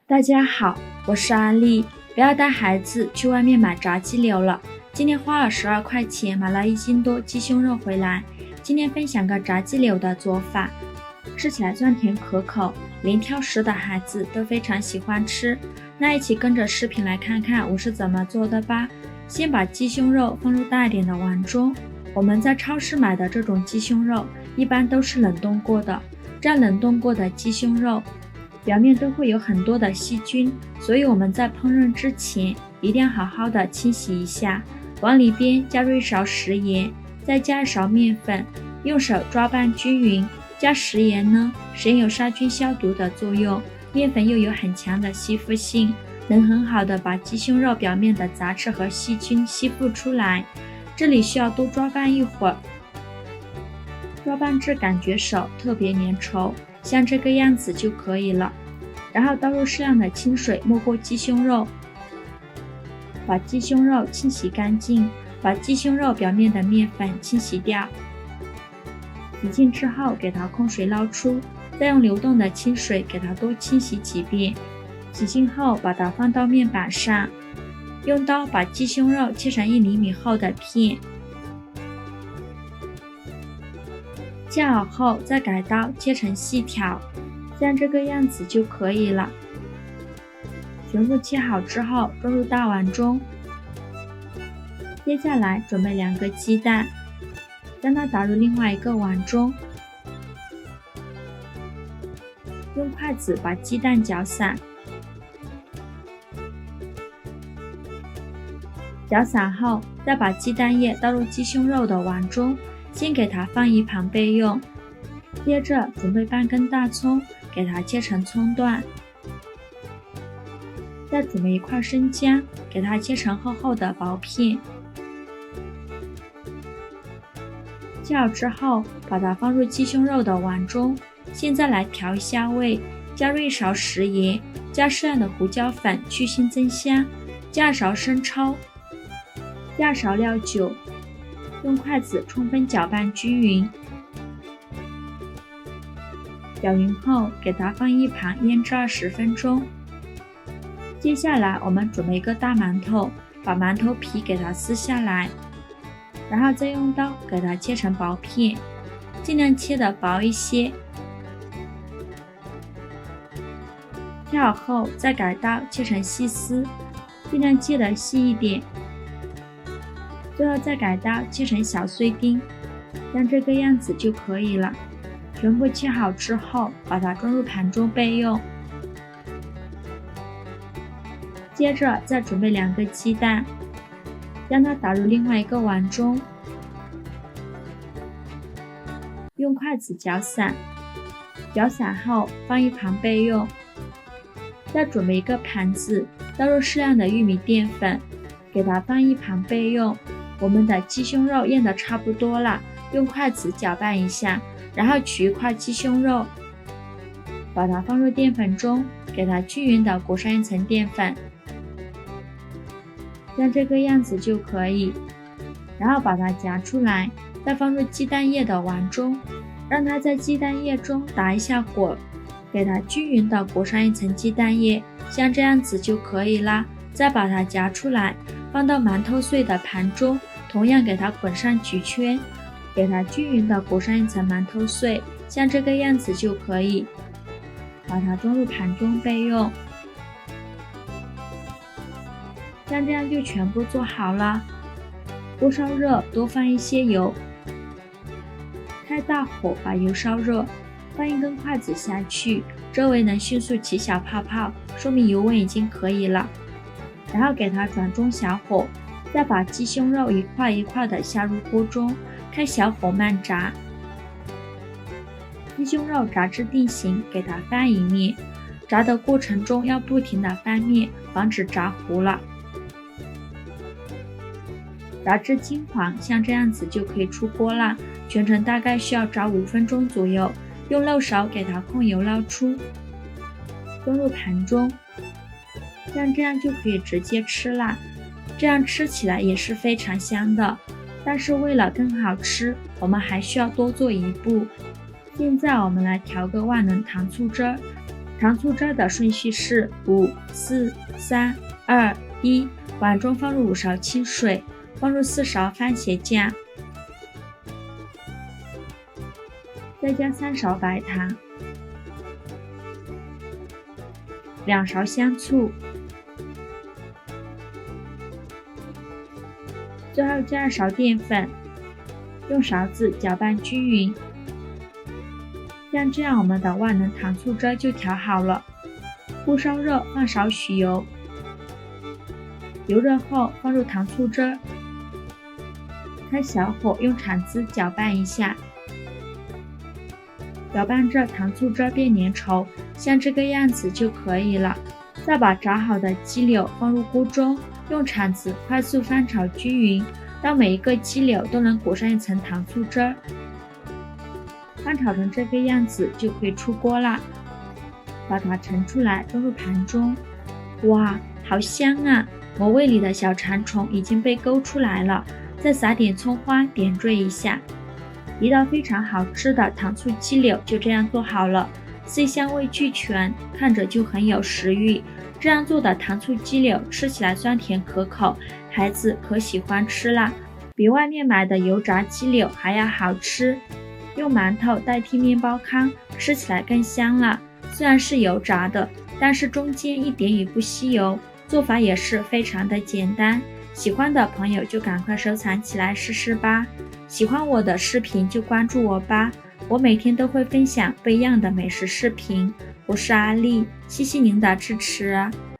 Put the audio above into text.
大家好，我是阿丽。不要带孩子去外面买炸鸡柳了。今天花了12块钱买了1斤多鸡胸肉回来。今天分享个炸鸡柳的做法，吃起来酸甜可口，连挑食的孩子都非常喜欢吃。那一起跟着视频来看看我是怎么做的吧。先把鸡胸肉放入大一点的碗中。我们在超市买的这种鸡胸肉一般都是冷冻过的，这样冷冻过的鸡胸肉表面都会有很多的细菌，所以我们在烹饪之前一定要好好的清洗一下。往里边加入1勺食盐，再加1勺面粉，用手抓拌均匀。加食盐呢，食盐有杀菌消毒的作用，面粉又有很强的吸附性，能很好的把鸡胸肉表面的杂质和细菌吸附出来。这里需要多抓拌一会儿，抓拌至感觉手特别粘稠，像这个样子就可以了。然后倒入适量的清水没过鸡胸肉，把鸡胸肉清洗干净，把鸡胸肉表面的面粉清洗掉。洗净之后给它控水捞出，再用流动的清水给它多清洗几遍。洗净后把它放到面板上，用刀把鸡胸肉切成1厘米厚的片，切好后再改刀切成细条，像这个样子就可以了。全部切好之后装入大碗中。接下来准备2个鸡蛋，将它打入另外一个碗中，用筷子把鸡蛋搅散。搅散后再把鸡蛋液倒入鸡胸肉的碗中，先给它放一旁备用。接着准备半根大葱，给它切成葱段。再准备1块生姜，给它切成厚厚的薄片。切好之后把它放入鸡胸肉的碗中。现在来调一下味，加入1勺食盐，加适量的胡椒粉去腥增香，加2勺生抽，加2勺料酒，用筷子充分搅拌均匀。搅匀后给它放一旁腌制20分钟。接下来我们准备一个大馒头，把馒头皮给它撕下来，然后再用刀给它切成薄片，尽量切得薄一些。切好后再改刀切成细丝，尽量切得细一点。最后再改刀切成小碎丁，像这个样子就可以了。全部切好之后把它装入盘中备用。接着再准备2个鸡蛋，将它打入另外一个碗中，用筷子搅散。搅散后放一旁备用。再准备一个盘子，倒入适量的玉米淀粉，给它放一旁备用。我们的鸡胸肉腌得差不多了，用筷子搅拌一下，然后取1块鸡胸肉，把它放入淀粉中，给它均匀的裹上一层淀粉，像这个样子就可以。然后把它夹出来，再放入鸡蛋液的碗中，让它在鸡蛋液中打一下滚，给它均匀的裹上一层鸡蛋液，像这样子就可以啦。再把它夹出来，放到馒头碎的盘中，同样给它滚上几圈，给它均匀的裹上一层馒头碎，像这个样子就可以。把它装入盘中备用。像这样就全部做好了。锅烧热，多放一些油，开大火把油烧热，放1根筷子下去，周围能迅速起小泡泡，说明油温已经可以了。然后给它转中小火，再把鸡胸肉1块1块的下入锅中，开小火慢炸。鸡胸肉炸至定型，给它翻一面，炸的过程中要不停的翻面，防止炸糊了。炸至金黄，像这样子就可以出锅了。全程大概需要炸5分钟左右，用漏勺给它控油捞出，装入盘中，像这样就可以直接吃啦。这样吃起来也是非常香的。但是为了更好吃，我们还需要多做一步。现在我们来调个万能糖醋汁儿，糖醋汁的顺序是5、4、3、2、1，碗中放入5勺清水，放入4勺番茄酱，再加3勺白糖、2勺香醋，最后加2勺淀粉，用勺子搅拌均匀。像这样，我们的万能糖醋汁就调好了。不烧热，放少许油，油热后放入糖醋汁，开小火用铲子搅拌一下，搅拌至糖醋汁变粘稠，像这个样子就可以了。再把炸好的鸡柳放入锅中，用铲子快速翻炒均匀，到每一个鸡柳都能裹上一层糖醋汁。翻炒成这个样子就可以出锅了，把它盛出来装入盘中。哇，好香啊！我胃里的小馋虫已经被勾出来了，再撒点葱花点缀一下。一道非常好吃的糖醋鸡柳就这样做好了，4香味俱全，看着就很有食欲。这样做的糖醋鸡柳吃起来酸甜可口，孩子可喜欢吃啦，比外面买的油炸鸡柳还要好吃。用馒头代替面包糠，吃起来更香了。虽然是油炸的，但是中间一点也不吸油，做法也是非常的简单。喜欢的朋友就赶快收藏起来试试吧。喜欢我的视频就关注我吧，我每天都会分享不一样的美食视频。我是阿丽，谢谢您的支持。